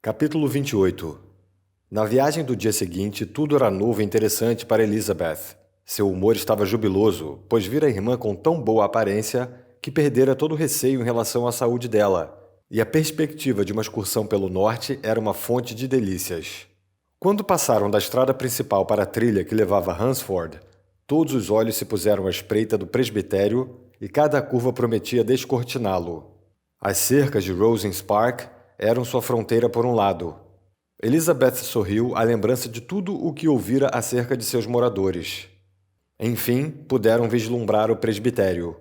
Capítulo 28. Na viagem do dia seguinte, tudo era novo e interessante para Elizabeth. Seu humor estava jubiloso, pois vira a irmã com tão boa aparência que perdera todo o receio em relação à saúde dela, e a perspectiva de uma excursão pelo norte era uma fonte de delícias. Quando passaram da estrada principal para a trilha que levava a Hunsford, todos os olhos se puseram à espreita do presbitério e cada curva prometia descortiná-lo. As cercas de Rosings Park eram sua fronteira por um lado. Elizabeth sorriu à lembrança de tudo o que ouvira acerca de seus moradores. Enfim, puderam vislumbrar o presbitério,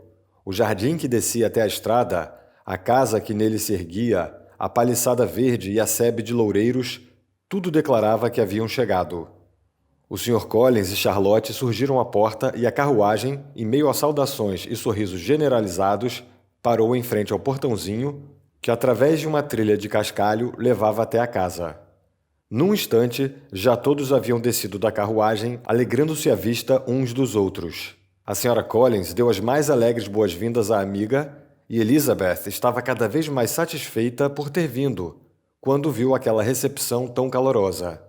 o jardim que descia até a estrada, a casa que nele se erguia, a paliçada verde e a sebe de loureiros, tudo declarava que haviam chegado. O Sr. Collins e Charlotte surgiram à porta e a carruagem, em meio a saudações e sorrisos generalizados, parou em frente ao portãozinho, que através de uma trilha de cascalho levava até a casa. Num instante, já todos haviam descido da carruagem, alegrando-se à vista uns dos outros. A Sra. Collins deu as mais alegres boas-vindas à amiga e Elizabeth estava cada vez mais satisfeita por ter vindo, quando viu aquela recepção tão calorosa.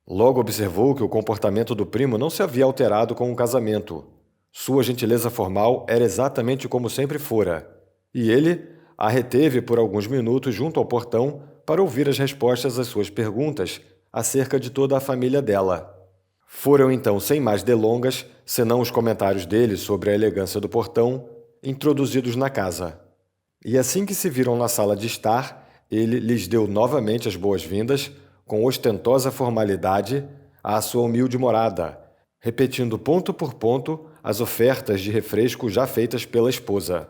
Logo observou que o comportamento do primo não se havia alterado com o casamento. Sua gentileza formal era exatamente como sempre fora, e ele a reteve por alguns minutos junto ao portão para ouvir as respostas às suas perguntas acerca de toda a família dela. Foram então, sem mais delongas, senão os comentários dele sobre a elegância do portão, introduzidos na casa. E assim que se viram na sala de estar, ele lhes deu novamente as boas-vindas, com ostentosa formalidade, à sua humilde morada, repetindo ponto por ponto as ofertas de refresco já feitas pela esposa.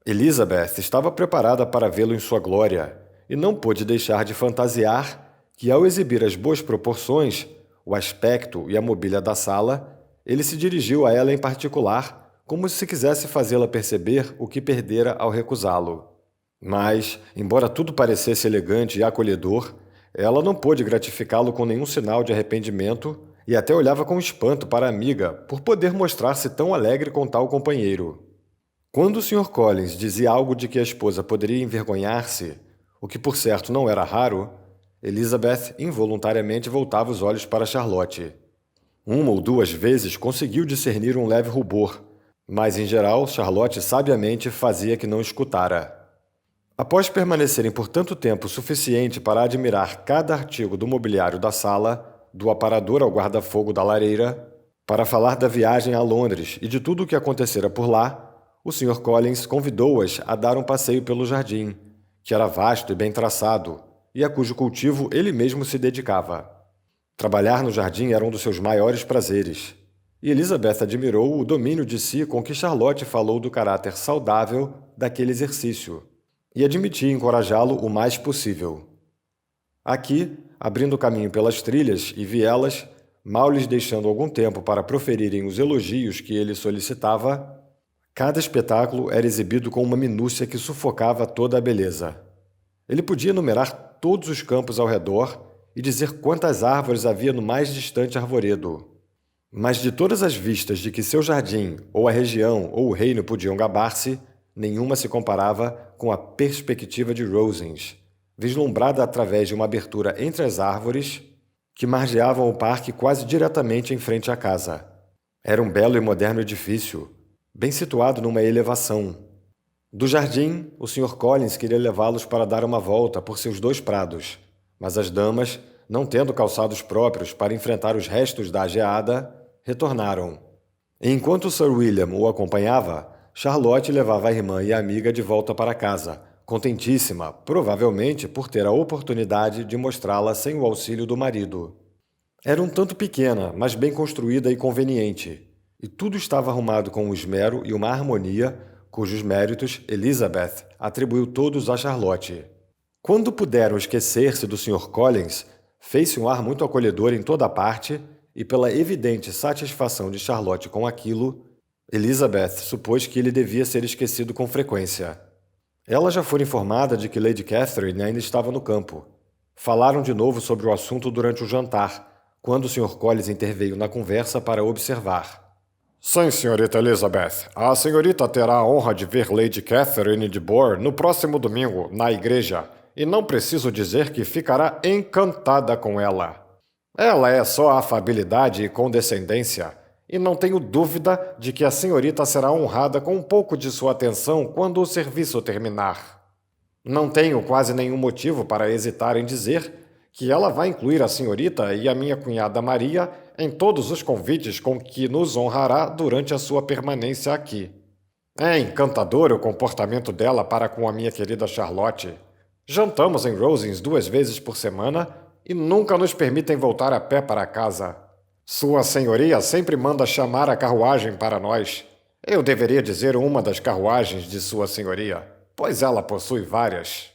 Elizabeth estava preparada para vê-lo em sua glória e não pôde deixar de fantasiar que, ao exibir as boas proporções, o aspecto e a mobília da sala, ele se dirigiu a ela em particular, como se quisesse fazê-la perceber o que perdera ao recusá-lo. Mas, embora tudo parecesse elegante e acolhedor, ela não pôde gratificá-lo com nenhum sinal de arrependimento e até olhava com espanto para a amiga por poder mostrar-se tão alegre com tal companheiro. Quando o Sr. Collins dizia algo de que a esposa poderia envergonhar-se, o que por certo não era raro, Elizabeth involuntariamente voltava os olhos para Charlotte. Uma ou duas vezes conseguiu discernir um leve rubor, mas em geral Charlotte sabiamente fazia que não escutara. Após permanecerem por tanto tempo suficiente para admirar cada artigo do mobiliário da sala, do aparador ao guarda-fogo da lareira, para falar da viagem a Londres e de tudo o que acontecera por lá, o Sr. Collins convidou-as a dar um passeio pelo jardim, que era vasto e bem traçado, e a cujo cultivo ele mesmo se dedicava. Trabalhar no jardim era um dos seus maiores prazeres, e Elizabeth admirou o domínio de si com que Charlotte falou do caráter saudável daquele exercício, e admitia encorajá-lo o mais possível. Aqui, abrindo caminho pelas trilhas e vielas, mal lhes deixando algum tempo para proferirem os elogios que ele solicitava, cada espetáculo era exibido com uma minúcia que sufocava toda a beleza. Ele podia enumerar todos os campos ao redor e dizer quantas árvores havia no mais distante arvoredo. Mas de todas as vistas de que seu jardim, ou a região, ou o reino podiam gabar-se, nenhuma se comparava com a perspectiva de Rosings, vislumbrada através de uma abertura entre as árvores que margeavam o parque quase diretamente em frente à casa. Era um belo e moderno edifício, bem situado numa elevação. Do jardim, o Sr. Collins queria levá-los para dar uma volta por seus 2 prados, mas as damas, não tendo calçados próprios para enfrentar os restos da geada, retornaram. E enquanto Sir William o acompanhava, Charlotte levava a irmã e a amiga de volta para casa, contentíssima, provavelmente por ter a oportunidade de mostrá-la sem o auxílio do marido. Era um tanto pequena, mas bem construída e conveniente, e tudo estava arrumado com um esmero e uma harmonia cujos méritos Elizabeth atribuiu todos a Charlotte. Quando puderam esquecer-se do Sr. Collins, fez-se um ar muito acolhedor em toda a parte, e pela evidente satisfação de Charlotte com aquilo, Elizabeth supôs que ele devia ser esquecido com frequência. Ela já fora informada de que Lady Catherine ainda estava no campo. Falaram de novo sobre o assunto durante o jantar, quando o Sr. Collins interveio na conversa para observar. Sim, senhorita Elizabeth. A senhorita terá a honra de ver Lady Catherine de Bourgh no próximo domingo, na igreja, e não preciso dizer que ficará encantada com ela. Ela é só afabilidade e condescendência, e não tenho dúvida de que a senhorita será honrada com um pouco de sua atenção quando o serviço terminar. Não tenho quase nenhum motivo para hesitar em dizer que ela vai incluir a senhorita e a minha cunhada Maria em todos os convites com que nos honrará durante a sua permanência aqui. É encantador o comportamento dela para com a minha querida Charlotte. Jantamos em Rosings 2 vezes por semana e nunca nos permitem voltar a pé para casa. Sua senhoria sempre manda chamar a carruagem para nós. Eu deveria dizer uma das carruagens de sua senhoria, pois ela possui várias.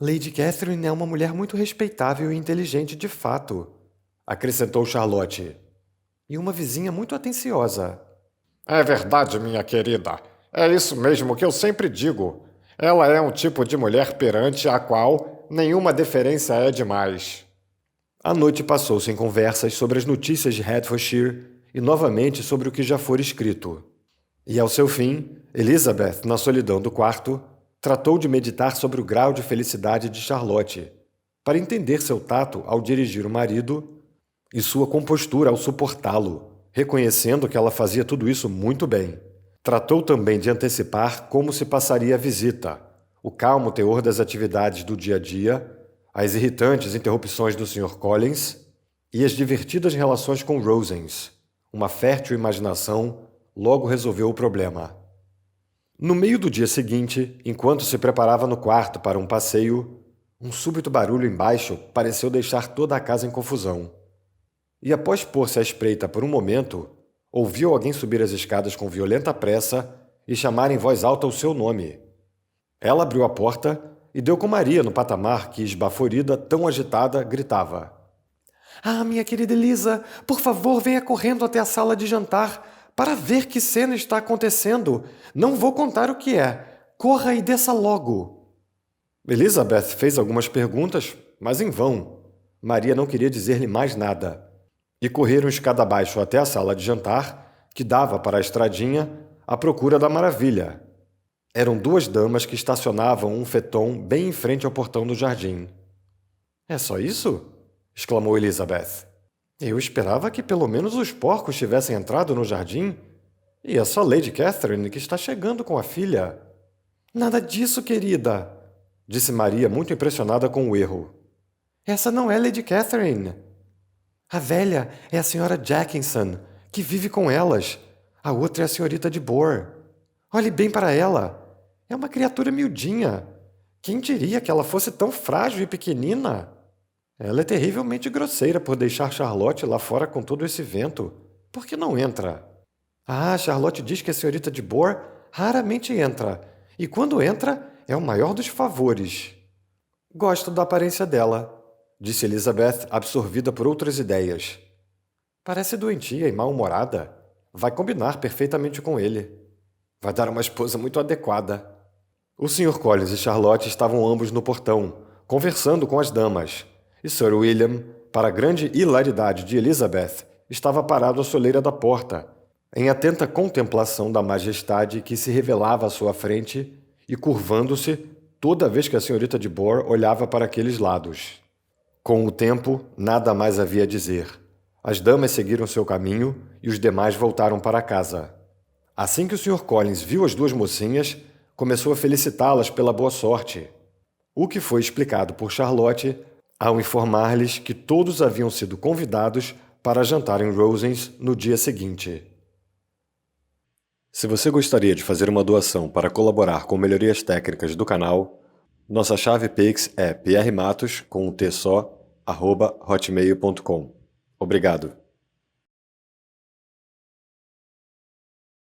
Lady Catherine é uma mulher muito respeitável e inteligente de fato, acrescentou Charlotte. E uma vizinha muito atenciosa. É verdade, minha querida. É isso mesmo que eu sempre digo. Ela é um tipo de mulher perante a qual nenhuma deferência é demais. A noite passou-se em conversas sobre as notícias de Hertfordshire e novamente sobre o que já fora escrito. E ao seu fim, Elizabeth, na solidão do quarto, tratou de meditar sobre o grau de felicidade de Charlotte, para entender seu tato ao dirigir o marido e sua compostura ao suportá-lo, reconhecendo que ela fazia tudo isso muito bem. Tratou também de antecipar como se passaria a visita, o calmo teor das atividades do dia a dia, as irritantes interrupções do Sr. Collins e as divertidas relações com Rosings. Uma fértil imaginação logo resolveu o problema. No meio do dia seguinte, enquanto se preparava no quarto para um passeio, um súbito barulho embaixo pareceu deixar toda a casa em confusão. E após pôr-se à espreita por um momento, ouviu alguém subir as escadas com violenta pressa e chamar em voz alta o seu nome. Ela abriu a porta e deu com Maria no patamar que, esbaforida, tão agitada, gritava. Ah, minha querida Elisa, por favor, venha correndo até a sala de jantar para ver que cena está acontecendo. Não vou contar o que é. Corra e desça logo. Elizabeth fez algumas perguntas, mas em vão. Maria não queria dizer-lhe mais nada. E correram escada abaixo até a sala de jantar, que dava para a estradinha, à procura da maravilha. Eram 2 damas que estacionavam um phaeton bem em frente ao portão do jardim. É só isso? Exclamou Elizabeth. Eu esperava que pelo menos os porcos tivessem entrado no jardim. E é só Lady Catherine que está chegando com a filha. Nada disso, querida, disse Maria, muito impressionada com o erro. Essa não é Lady Catherine. A velha é a senhora Jackinson, que vive com elas. A outra é a senhorita de Boor. Olhe bem para ela. É uma criatura miudinha. Quem diria que ela fosse tão frágil e pequenina? Ela é terrivelmente grosseira por deixar Charlotte lá fora com todo esse vento. Por que não entra? Ah, Charlotte diz que a senhorita de Boor raramente entra. E quando entra, é o maior dos favores. Gosto da aparência dela, disse Elizabeth, absorvida por outras ideias. Parece doentia e mal-humorada. Vai combinar perfeitamente com ele. Vai dar uma esposa muito adequada. O Sr. Collins e Charlotte estavam ambos no portão, conversando com as damas, e Sir William, para a grande hilaridade de Elizabeth, estava parado à soleira da porta, em atenta contemplação da majestade que se revelava à sua frente e curvando-se toda vez que a senhorita de Boor olhava para aqueles lados. Com o tempo, nada mais havia a dizer. As damas seguiram seu caminho e os demais voltaram para casa. Assim que o Sr. Collins viu as 2 mocinhas, começou a felicitá-las pela boa sorte, o que foi explicado por Charlotte ao informar-lhes que todos haviam sido convidados para jantar em Rosings no dia seguinte. Se você gostaria de fazer uma doação para colaborar com melhorias técnicas do canal, nossa chave Pix é prmatos, com um T só, @hotmail.com. Obrigado.